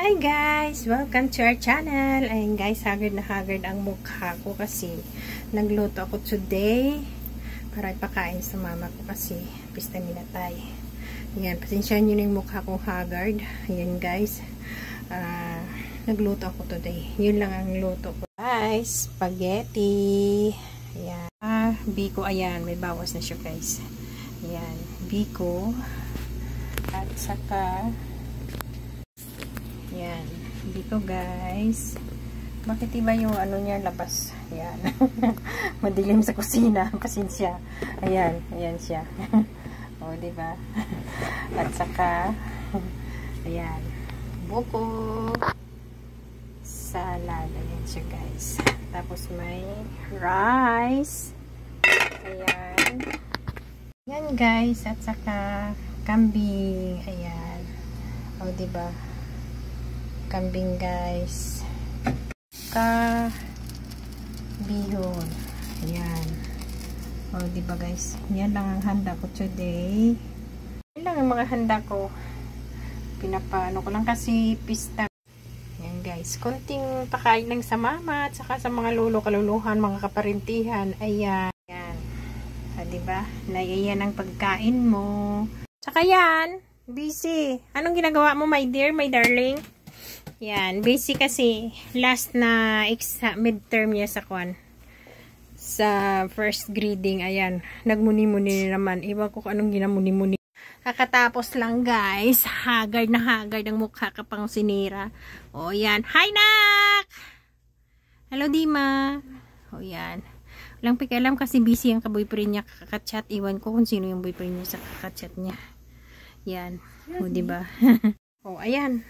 Hi guys! Welcome to our channel. Ayun guys, haggard na haggard ang mukha ko kasi nagluto ako today para ipakain sa mama ko kasi pista minatay. Ayan, pasensya nyo na yung mukha kong haggard. Ayan guys, nagluto ako today. Yun lang ang luto ko. Guys, spaghetti. Ayan. Biko, ayan, may bawas na siya guys. Ayan, biko. At saka yan, dito guys. Bakit iba yung ano niya labas? Yan. Madilim sa kusina. Pasensya. Ayan, ayan siya. O, diba? At saka ayan, buko salad. Ayan siya guys. Tapos may rice. Ayan. Ayan guys. At saka kambing. Ayan. O, diba? Kambing guys, bihon. Ayan. O, diba guys, yan lang ang handa ko today. Yan lang ang mga handa ko. Pinapaano ko lang kasi pista. Ayan guys, konting pakain lang sa mama at saka sa mga lolo, kaluluhan, mga kaparintihan. Ayan. Ayan. O, diba, naiyan ang pagkain mo. Saka yan, busy. Anong ginagawa mo, my dear, my darling? Yan, basic kasi last na midterm niya sa first grading. Ayan, nagmuni-muni naman. Iwan ko kung anong ginamuni-muni. Kakatapos lang guys, haggard na haggard ang mukha kapang sinira. O yan, hi nak! Hello Dima! O yan, walang pakialam kasi busy ang ka-boyfriend niya kakachat. Iwan ko kung sino yung boyfriend niya sa kakachat niya. Yan, o diba? O ayan.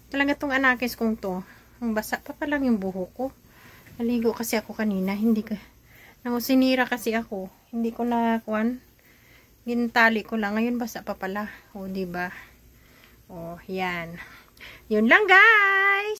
Talaga tong anakis kong to. Ang basa pa lang yung buhok ko. Naligo kasi ako kanina. Hindi ka. Sinira kasi ako. Hindi ko na kuwan. Gintali ko lang. Ngayon basa pa pala. O, diba? O, yan. Yun lang guys.